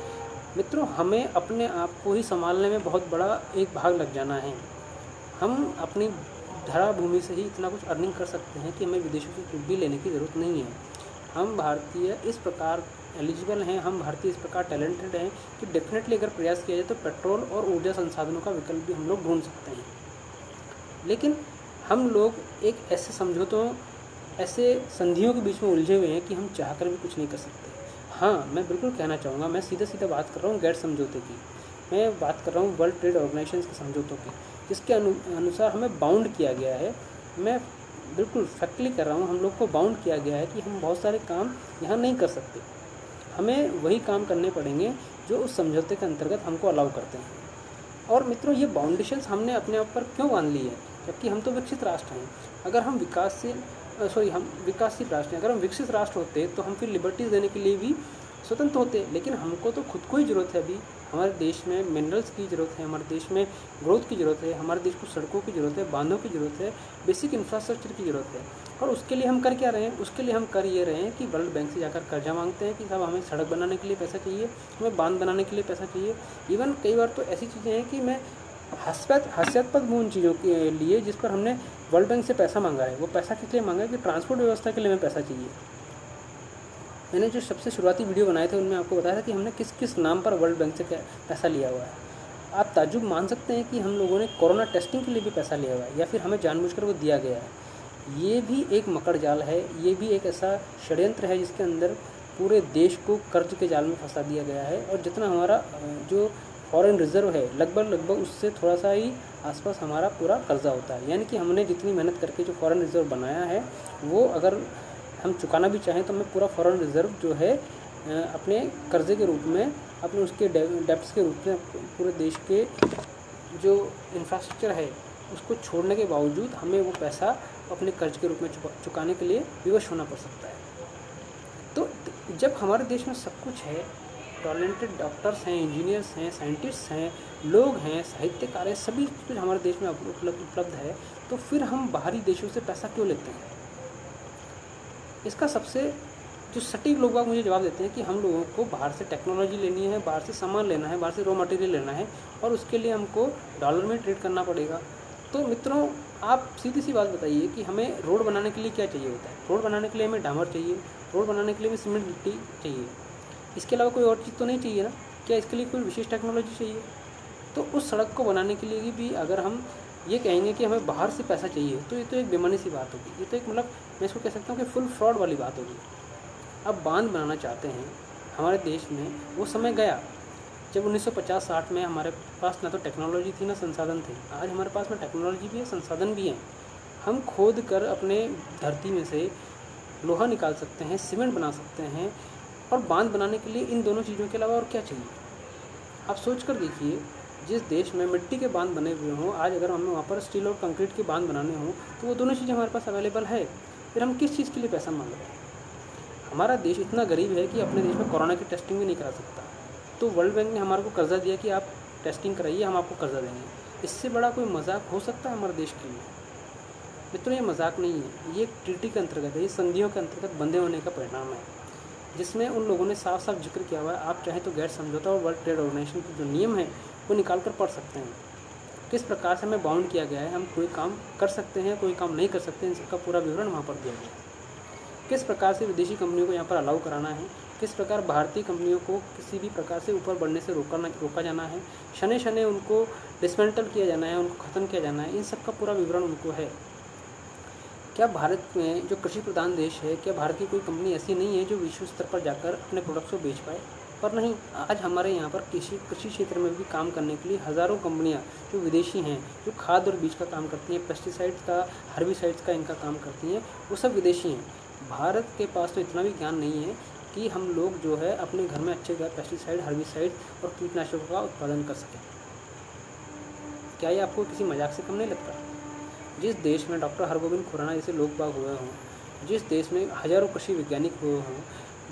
मित्रों, हमें अपने आप को ही संभालने में बहुत बड़ा एक भाग लग जाना है। हम अपनी धरा भूमि से ही इतना कुछ अर्निंग कर सकते हैं कि हमें विदेशों से कुछ भी लेने की ज़रूरत नहीं है। हम भारतीय इस प्रकार एलिजिबल हैं, हम भारतीय इस प्रकार टैलेंटेड हैं कि डेफिनेटली अगर प्रयास किया जाए तो पेट्रोल और ऊर्जा संसाधनों का विकल्प भी हम लोग ढूंढ सकते हैं। लेकिन हम लोग एक ऐसे समझौतों, ऐसे संधियों के बीच में उलझे हुए हैं कि हम चाहकर भी कुछ नहीं कर सकते। हाँ, मैं बिल्कुल कहना चाहूँगा, मैं सीधा सीधा बात कर रहा हूँ गैर समझौते की। मैं बात कर रहा हूँ वर्ल्ड ट्रेड ऑर्गेनाइजेशन के समझौतों की, जिसके अनुसार हमें बाउंड किया गया है। मैं बिल्कुल फैक्टली कर रहा हूँ, हम लोग को बाउंड किया गया है कि हम बहुत सारे काम यहाँ नहीं कर सकते। हमें वही काम करने पड़ेंगे जो उस समझौते के अंतर्गत हमको अलाउ करते हैं। और मित्रों, ये बाउंडेशंस हमने अपने आप पर क्यों बांध ली है, जबकि हम तो विकसित राष्ट्र हैं। अगर हम हम विकासशील राष्ट्र हैं, अगर हम विकसित राष्ट्र होते तो हम फिर लिबर्टीज़ देने के लिए भी स्वतंत्र होते। लेकिन हमको तो खुद को ही ज़रूरत है। अभी हमारे देश में मिनरल्स की ज़रूरत है, हमारे देश में ग्रोथ की ज़रूरत है, हमारे देश को सड़कों की ज़रूरत है, बांधों की ज़रूरत है, बेसिक इंफ्रास्ट्रक्चर की ज़रूरत है। और उसके लिए हम कर क्या रहे हैं? उसके लिए हम कर ये रहे हैं कि वर्ल्ड बैंक से जाकर कर्जा मांगते हैं कि साहब हमें सड़क बनाने के लिए पैसा चाहिए, हमें बांध बनाने के लिए पैसा चाहिए। इवन कई बार तो ऐसी चीज़ें हैं कि मैं हास्यास्पद उन चीज़ों के लिए जिस पर हमने वर्ल्ड बैंक से पैसा मांगा है। वो पैसा किस लिए मांगा है कि ट्रांसपोर्ट व्यवस्था के लिए हमें पैसा चाहिए। मैंने जो सबसे शुरुआती वीडियो बनाए थे उनमें आपको बताया था कि हमने किस किस नाम पर वर्ल्ड बैंक से पैसा लिया हुआ है। आप ताज्जुब मान सकते हैं कि हम लोगों ने कोरोना टेस्टिंग के लिए भी पैसा लिया हुआ है, या फिर हमें जानबूझकर वो दिया गया है। ये भी एक मकड़ जाल है, ये भी एक ऐसा षड्यंत्र है जिसके अंदर पूरे देश को कर्ज के जाल में फंसा दिया गया है। और जितना हमारा जो फॉरेन रिजर्व है लगभग उससे थोड़ा सा ही आसपास हमारा पूरा कर्जा होता है। यानी कि हमने जितनी मेहनत करके जो फॉरेन रिजर्व बनाया है वो अगर हम चुकाना भी चाहें तो हमें पूरा फॉरेन रिजर्व जो है अपने कर्जे के रूप में, अपने उसके डेप्ट्स के रूप में पूरे देश के जो इंफ्रास्ट्रक्चर है उसको छोड़ने के बावजूद हमें वो पैसा अपने कर्ज के रूप में चुकाने के लिए विवश होना पड़ सकता है। तो जब हमारे देश में सब कुछ है, टैलेंटेड डॉक्टर्स हैं, इंजीनियर्स हैं, साइंटिस्ट्स हैं, लोग हैं, साहित्यकार हैं, सभी कुछ हमारे देश में उपलब्ध है, तो फिर हम बाहरी देशों से पैसा क्यों लेते हैं? इसका सबसे जो सटीक लोग मुझे जवाब देते हैं कि हम लोगों को बाहर से टेक्नोलॉजी लेनी है, बाहर से सामान लेना है, बाहर से रॉ मटेरियल लेना है, और उसके लिए हमको डॉलर में ट्रेड करना पड़ेगा। तो मित्रों, आप सीधी सी बात बताइए कि हमें रोड बनाने के लिए क्या चाहिए होता है? रोड बनाने के लिए हमें डामर चाहिए, रोड बनाने के लिए हमें सीमेंट गिट्टी चाहिए। इसके अलावा कोई और चीज़ तो नहीं चाहिए ना? क्या इसके लिए कोई विशेष टेक्नोलॉजी चाहिए? तो उस सड़क को बनाने के लिए भी अगर हम ये कहेंगे कि हमें बाहर से पैसा चाहिए, तो ये तो एक बेमानी सी बात होगी। ये तो एक मतलब मैं इसको कह सकता हूँ कि फुल फ्रॉड वाली बात होगी। अब बांध बनाना चाहते हैं हमारे देश में, वो समय गया जब 1950-60 में हमारे पास ना तो टेक्नोलॉजी थी ना संसाधन थे। आज हमारे पास में टेक्नोलॉजी भी है, संसाधन भी हैं। हम खोद कर अपने धरती में से लोहा निकाल सकते हैं, सीमेंट बना सकते हैं, और बांध बनाने के लिए इन दोनों चीज़ों के अलावा और क्या चाहिए? आप सोच कर देखिए, जिस देश में मिट्टी के बांध बने हुए हों, आज अगर हमें वहाँ पर स्टील और कंक्रीट के बांध बनाने हों तो वो दोनों चीज़ें हमारे पास अवेलेबल है। फिर हम किस चीज़ के लिए पैसा मांग रहे हैं? हमारा देश इतना गरीब है कि अपने देश में कोरोना की टेस्टिंग भी नहीं करा सकता, तो वर्ल्ड बैंक ने हमारे को कर्जा दिया कि आप टेस्टिंग कराइए, हम आपको कर्जा देंगे। इससे बड़ा कोई मजाक हो सकता है हमारे देश के लिए? मित्रों, ये मजाक नहीं है, ये एक ट्रीटी के अंतर्गत है, ये संधियों के अंतर्गत बंधे होने का परिणाम है, जिसमें उन लोगों ने साफ साफ जिक्र किया हुआ है। आप चाहें तो गैर समझौता और वर्ल्ड ट्रेड ऑर्गेनाइजेशन के जो नियम है वो निकाल कर पढ़ सकते हैं। किस प्रकार से हमें बाउंड किया गया है, हम कोई काम कर सकते हैं, कोई काम नहीं कर सकते, इन सबका पूरा विवरण वहाँ पर दिया गया है। किस प्रकार से विदेशी कंपनियों को यहाँ पर अलाउ कराना है, किस प्रकार भारतीय कंपनियों को किसी भी प्रकार से ऊपर बढ़ने से रोका जाना है, शनै शनै उनको डिसमेंटल किया जाना है, उनको ख़त्म किया जाना है, इन सब का पूरा विवरण उनको है। क्या भारत में जो कृषि प्रधान देश है, क्या भारत की कोई कंपनी ऐसी नहीं है जो विश्व स्तर पर जाकर अपने प्रोडक्ट्स को बेच पाए? पर नहीं, आज हमारे यहाँ पर कृषि क्षेत्र में भी काम करने के लिए हज़ारों कंपनियाँ जो विदेशी हैं, जो खाद और बीज का काम करती हैं, पेस्टिसाइड्स का, हर्बिसाइड्स का इनका काम करती हैं, वो सब विदेशी हैं। भारत के पास तो इतना भी ज्ञान नहीं है कि हम लोग जो है अपने घर में अच्छे पेस्टिसाइड, हर्बिसाइड और कीटनाशकों का उत्पादन कर सकें। क्या ये आपको किसी मजाक से कम नहीं लगता? जिस देश में डॉक्टर हरगोविंद खुराना जैसे लोग बाग हुए हों, जिस देश में हज़ारों कृषि वैज्ञानिक हुए हों,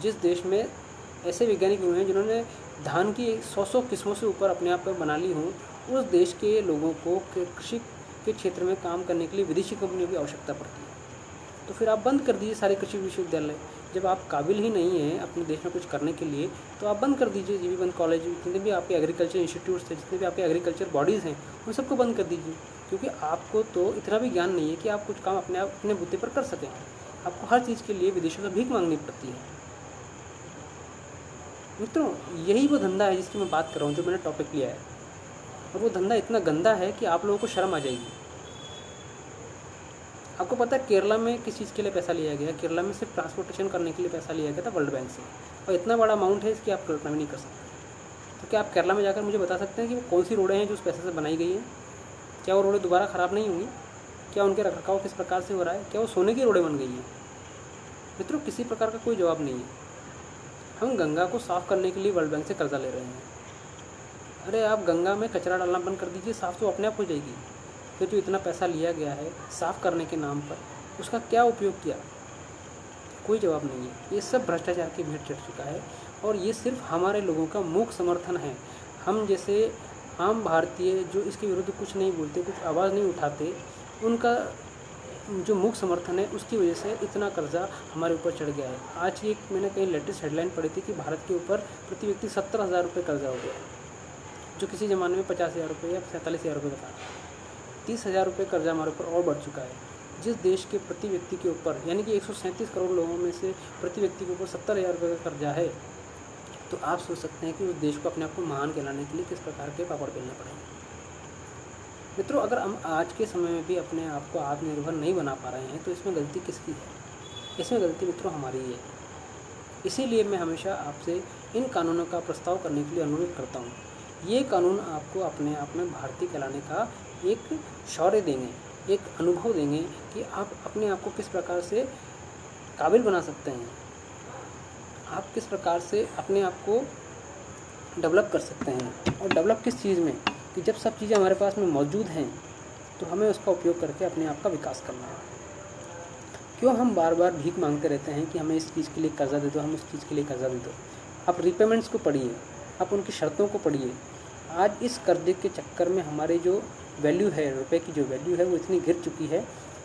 जिस देश में ऐसे वैज्ञानिक हुए हैं जिन्होंने धान की 100 किस्मों से ऊपर अपने आप में बना ली हों, उस देश के लोगों को कृषि के क्षेत्र में काम करने के लिए विदेशी कंपनियों की आवश्यकता पड़ती है। तो फिर आप बंद कर दीजिए सारे कृषि विश्वविद्यालय। जब आप काबिल ही नहीं हैं अपने देश में कुछ करने के लिए, तो आप बंद कर दीजिए। जीबी बंद कॉलेज, जितने भी आपके एग्रीकल्चर इंस्टीट्यूट्स हैं, जितने भी आपके एग्रीकल्चर बॉडीज़ हैं, उन सबको बंद कर दीजिए। क्योंकि आपको तो इतना भी ज्ञान नहीं है कि आप कुछ काम अपने बुद्धि पर कर सकें। आपको हर चीज़ के लिए विदेशों से भीख मांगनी पड़ती है। मित्रों, यही वो धंधा है जिसकी मैं बात कर रहा हूँ, जो मैंने टॉपिक लिया है। और वो धंधा इतना गंदा है कि आप लोगों को शर्म आ जाएगी। आपको पता है केरला में किस चीज़ के लिए पैसा लिया गया? केरला में सिर्फ ट्रांसपोर्टेशन करने के लिए पैसा लिया गया था वर्ल्ड बैंक से, और इतना बड़ा अमाउंट है इसकी आप कल्पना भी नहीं कर सकते। तो क्या आप केरला में जाकर मुझे बता सकते हैं कि वो कौन सी रोडें हैं जो उस पैसे से बनाई गई हैं? क्या वो रोडें दोबारा ख़राब नहीं होंगी? क्या उनके रखरखाव किस प्रकार से हो रहा है? क्या वो सोने की रोडें बन गई हैं? मित्रों, किसी प्रकार का कोई जवाब नहीं है। हम गंगा को साफ़ करने के लिए वर्ल्ड बैंक से कर्जा ले रहे हैं। अरे आप गंगा में कचरा डालना बंद कर दीजिए, साफ़ तो अपने आप हो जाएगी। फिर जो इतना पैसा लिया गया है साफ़ करने के नाम पर, उसका क्या उपयोग किया? कोई जवाब नहीं है। ये सब भ्रष्टाचार की भेंट चढ़ चुका है, और ये सिर्फ हमारे लोगों का मूक समर्थन है। हम जैसे आम भारतीय जो इसके विरुद्ध कुछ नहीं बोलते, कुछ आवाज़ नहीं उठाते, उनका जो मूक समर्थन है, उसकी वजह से इतना कर्जा हमारे ऊपर चढ़ गया है। आज ही एक मैंने कहीं लेटेस्ट हेडलाइन पढ़ी थी कि भारत के ऊपर प्रति व्यक्ति 70,000 रुपये कर्जा हो गया, जो किसी ज़माने में 50,000 रुपये या 47,000 रुपये का था। 30,000 रुपये कर्जा हमारे ऊपर और बढ़ चुका है। जिस देश के प्रति व्यक्ति के ऊपर, यानी कि 137 करोड़ लोगों में से प्रति व्यक्ति के ऊपर 70,000 रुपये का कर्जा है, तो आप सोच सकते हैं कि उस देश को अपने आप को महान कहलाने के लिए किस प्रकार के पापड़ बेलने पड़ेंगे। मित्रों, अगर हम आज के समय में भी अपने आप को आत्मनिर्भर नहीं बना पा रहे हैं, तो इसमें गलती किसकी है? इसमें गलती मित्रों हमारी ही है। इसीलिए मैं हमेशा आपसे इन कानूनों का प्रस्ताव करने के लिए अनुरोध करता हूँ। ये कानून आपको अपने आप में भारतीय कहलाने का एक शौर्य देंगे, एक अनुभव देंगे कि आप अपने आप को किस प्रकार से काबिल बना सकते हैं, आप किस प्रकार से अपने आप को डेवलप कर सकते हैं। और डेवलप किस चीज़ में? कि जब सब चीज़ें हमारे पास में मौजूद हैं, तो हमें उसका उपयोग करके अपने आप का विकास करना है। क्यों हम बार बार भीख मांगते रहते हैं कि हमें इस चीज़ के लिए कर्जा दे दो, हम उस चीज़ के लिए कर्जा दे दो? आप रीपेमेंट्स को पढ़िए, आप उनकी शर्तों को पढ़िए। आज इस कर्जे के चक्कर में हमारी जो वैल्यू है, रुपए की जो वैल्यू है, वो इतनी गिर चुकी है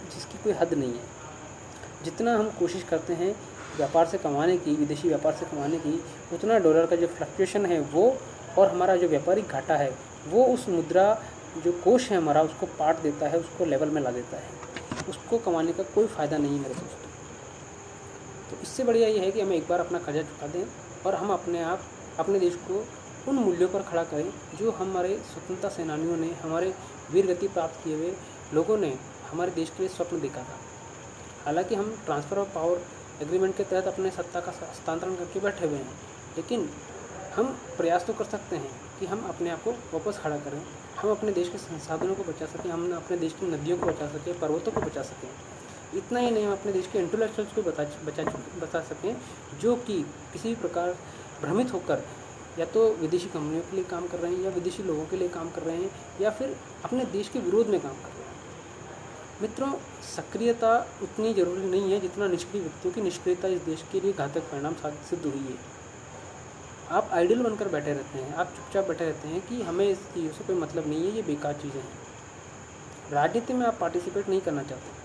जिसकी कोई हद नहीं है। जितना हम कोशिश करते हैं व्यापार से कमाने की, विदेशी व्यापार से कमाने की, उतना डॉलर का जो फ्लक्चुएशन है वो, और हमारा जो व्यापारिक घाटा है वो उस मुद्रा जो कोष है हमारा उसको पाट देता है, उसको लेवल में ला देता है। उसको कमाने का कोई फ़ायदा नहीं है मेरे दोस्तों। तो इससे बढ़िया ये है कि हमें एक बार अपना कर्जा चुका दें और हम अपने देश को उन मूल्यों पर खड़ा करें जो हमारे स्वतंत्रता सेनानियों ने, हमारे वीर गति प्राप्त किए हुए लोगों ने हमारे देश के लिए स्वप्न देखा था। हालांकि हम ट्रांसफ़र ऑफ पावर एग्रीमेंट के तहत अपने सत्ता का हस्तांतरण करके बैठे हुए हैं, लेकिन हम प्रयास तो कर सकते हैं कि हम अपने आप को वापस खड़ा करें, हम अपने देश के संसाधनों को बचा सकें, हम अपने देश की नदियों को बचा सकें, पर्वतों को बचा सकें। इतना ही नहीं, हम अपने देश के इंटेलेक्चुअल्स को बचा सकें जो कि किसी भी प्रकार भ्रमित होकर या तो विदेशी कंपनियों के लिए काम कर रहे हैं या विदेशी लोगों के लिए काम कर रहे हैं या फिर अपने देश के विरोध में काम कर रहे हैं। मित्रों, सक्रियता उतनी ज़रूरी नहीं है जितना निष्क्रिय व्यक्तियों की निष्क्रियता इस देश के लिए घातक परिणाम सिद्ध हुई है। आप आइडियल बनकर बैठे रहते हैं, आप चुपचाप बैठे रहते हैं कि हमें इस चीज़ों से कोई मतलब नहीं है, ये बेकार चीज़ें हैं। राजनीति में आप पार्टिसिपेट नहीं करना चाहते,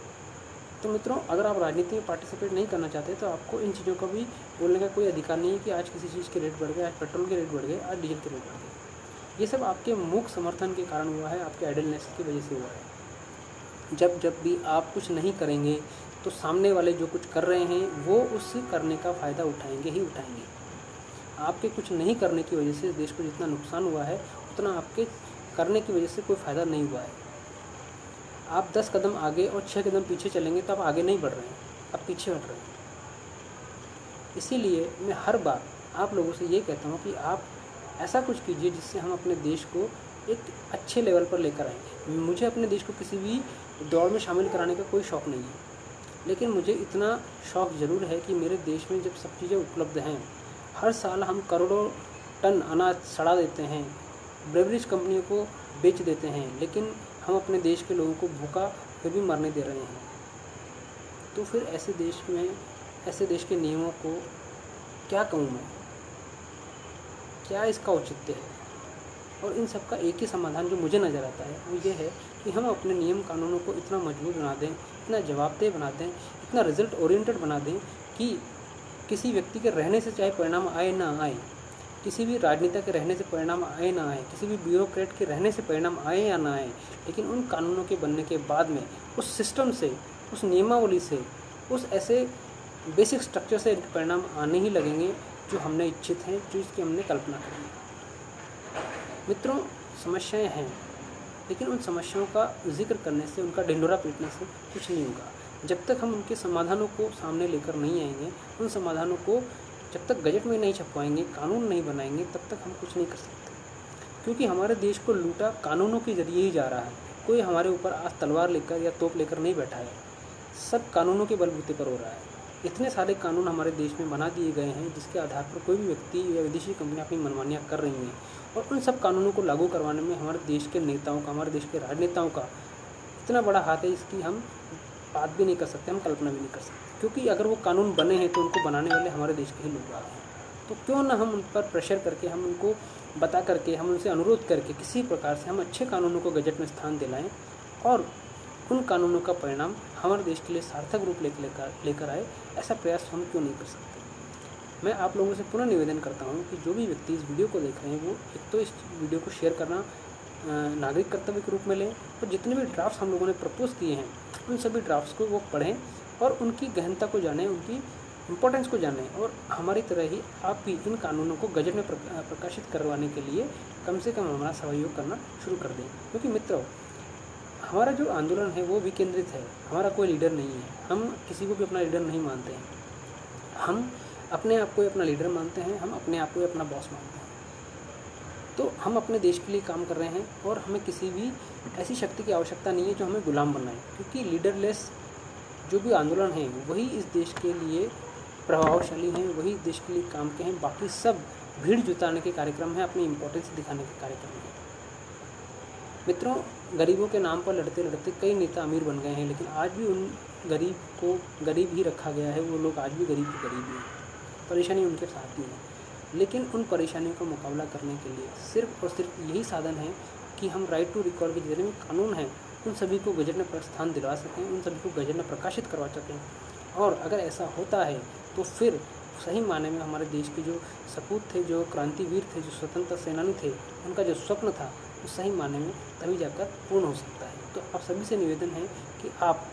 तो मित्रों अगर आप राजनीति में पार्टिसिपेट नहीं करना चाहते तो आपको इन चीज़ों का भी बोलने का कोई अधिकार नहीं है कि आज किसी चीज़ के रेट बढ़ गए, आज पेट्रोल के रेट बढ़ गए, आज डीजल के रेट बढ़ गए। ये सब आपके मूक समर्थन के कारण हुआ है, आपके आइडलनेस की वजह से हुआ है। जब भी आप कुछ नहीं करेंगे तो सामने वाले जो कुछ कर रहे हैं वो उस करने का फ़ायदा उठाएंगे ही उठाएंगे। आपके कुछ नहीं करने की वजह से देश को जितना नुकसान हुआ है उतना आपके करने की वजह से कोई फ़ायदा नहीं हुआ है। आप 10 कदम आगे और 6 कदम पीछे चलेंगे तो आप आगे नहीं बढ़ रहे हैं, आप पीछे हट रहे हैं। इसीलिए मैं हर बार आप लोगों से ये कहता हूँ कि आप ऐसा कुछ कीजिए जिससे हम अपने देश को एक अच्छे लेवल पर लेकर आएँ। मुझे अपने देश को किसी भी दौड़ में शामिल कराने का कोई शौक़ नहीं है, लेकिन मुझे इतना शौक़ ज़रूर है कि मेरे देश में जब सब चीज़ें उपलब्ध हैं, हर साल हम करोड़ों टन अनाज सड़ा देते हैं, बेवरेज कंपनियों को बेच देते हैं, लेकिन हम अपने देश के लोगों को भूखा फिर भी मरने दे रहे हैं। तो फिर ऐसे देश के नियमों को क्या कहूँ मैं, क्या इसका औचित्य है? और इन सब का एक ही समाधान जो मुझे नज़र आता है वो ये है कि हम अपने नियम कानूनों को इतना मजबूत बना दें, इतना जवाबदेह बना दें, इतना रिजल्ट ओरिएंटेड बना दें कि किसी व्यक्ति के रहने से चाहे परिणाम आए ना आए, किसी भी राजनेता के रहने से परिणाम आए ना आए, किसी भी ब्यूरोक्रेट के रहने से परिणाम आए या ना आए, लेकिन उन कानूनों के बनने के बाद में उस सिस्टम से, उस नियमावली से, उस ऐसे बेसिक स्ट्रक्चर से परिणाम आने ही लगेंगे जो हमने इच्छित हैं, जो इसकी हमने कल्पना करी है। मित्रों, समस्याएं हैं, लेकिन उन समस्याओं का जिक्र करने से, उनका ढिंढोरा पीटने से कुछ नहीं होगा। जब तक हम उनके समाधानों को सामने लेकर नहीं आएंगे, उन समाधानों को जब तक गजट में नहीं छपवाएंगे, कानून नहीं बनाएंगे, तब तक हम कुछ नहीं कर सकते। क्योंकि हमारे देश को लूटा कानूनों के ज़रिए ही जा रहा है। कोई हमारे ऊपर आज तलवार लेकर या तोप लेकर नहीं बैठा है, सब कानूनों के बलबूते पर हो रहा है। इतने सारे कानून हमारे देश में बना दिए गए हैं जिसके आधार पर कोई भी व्यक्ति या विदेशी कंपनियां अपनी मनमानियाँ कर रही हैं, और उन सब कानूनों को लागू करवाने में हमारे देश के नेताओं का, हमारे देश के राजनेताओं का इतना बड़ा हाथ है, इसकी हम बात भी नहीं कर सकते, हम कल्पना भी नहीं कर सकते। क्योंकि अगर वो कानून बने हैं तो उनको बनाने वाले हमारे देश के ही लोग हैं। तो क्यों ना हम उन पर प्रेशर करके, हम उनको बता करके, हम उनसे अनुरोध करके किसी प्रकार से हम अच्छे कानूनों को गजट में स्थान दिलाएं और उन कानूनों का परिणाम हमारे देश के लिए सार्थक रूप लेकर आए। ऐसा प्रयास हम क्यों नहीं कर सकते? मैं आप लोगों से पुनः निवेदन करता हूं कि जो भी व्यक्ति इस वीडियो को देख रहे हैं वो एक तो इस वीडियो को शेयर करना नागरिक कर्तव्य के रूप में लें, और जितने भी ड्राफ्ट्स हम लोगों ने प्रपोज किए हैं उन सभी ड्राफ्ट्स को वो पढ़ें और उनकी गहनता को जानें, उनकी इम्पोर्टेंस को जानें, और हमारी तरह ही आप भी इन कानूनों को गजट में प्रकाशित करवाने के लिए कम से कम हमारा सहयोग करना शुरू कर दें। क्योंकि मित्रों, हमारा जो आंदोलन है वो विकेंद्रित है, हमारा कोई लीडर नहीं है, हम किसी को भी अपना लीडर नहीं मानते हैं, हम अपने आप को ही अपना लीडर मानते हैं, हम अपने आप को ही अपना बॉस मानते हैं। तो हम अपने देश के लिए काम कर रहे हैं और हमें किसी भी ऐसी शक्ति की आवश्यकता नहीं है जो हमें गुलाम बनाए, क्योंकि लीडरलेस जो भी आंदोलन है वही इस देश के लिए प्रभावशाली हैं, वही इस देश के लिए काम के हैं। बाकी सब भीड़ जुटाने के कार्यक्रम हैं, अपनी इम्पोर्टेंस दिखाने के कार्यक्रम हैं। मित्रों, गरीबों के नाम पर लड़ते लड़ते कई नेता अमीर बन गए हैं, लेकिन आज भी उन गरीब को गरीब ही रखा गया है, वो लोग आज भी गरीब ही गरीब हैं, परेशानी उनके साथ ही है। लेकिन उन परेशानियों का मुकाबला करने के लिए सिर्फ और सिर्फ यही साधन है कि हम राइट टू रिकॉल के जितने भी कानून हैं उन सभी को गजट में स्थान दिलवा सकें, उन सभी को गजट में प्रकाशित करवा सकें। और अगर ऐसा होता है तो फिर सही मायने में हमारे देश के जो सपूत थे, जो क्रांतिवीर थे, जो स्वतंत्रता सेनानी थे, उनका जो स्वप्न था उस सही मायने में तभी जाकर पूर्ण हो सकता है। तो आप सभी से निवेदन है कि आप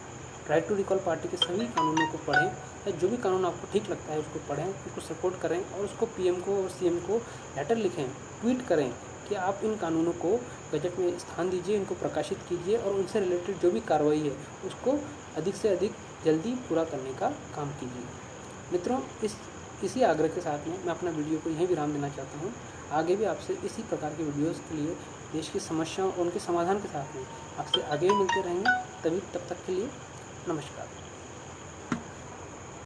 राइट टू रिकॉल पार्टी के सभी कानूनों को पढ़ें, या जो भी कानून आपको ठीक लगता है उसको पढ़ें, उसको सपोर्ट करें और उसको पीएम को और सीएम को लेटर लिखें, ट्वीट करें कि आप इन कानूनों को बजट में स्थान दीजिए, इनको प्रकाशित कीजिए और उनसे रिलेटेड जो भी कार्रवाई है उसको अधिक से अधिक जल्दी पूरा करने का काम कीजिए। मित्रों, इसी आग्रह के साथ में मैं अपना वीडियो को यहीं विराम देना चाहता हूँ। आगे भी आपसे इसी प्रकार के वीडियोज़ के लिए देश की समस्याओं और उनके समाधान के साथ में आपसे आगे भी मिलते रहेंगे। तब तक के लिए नमस्कार।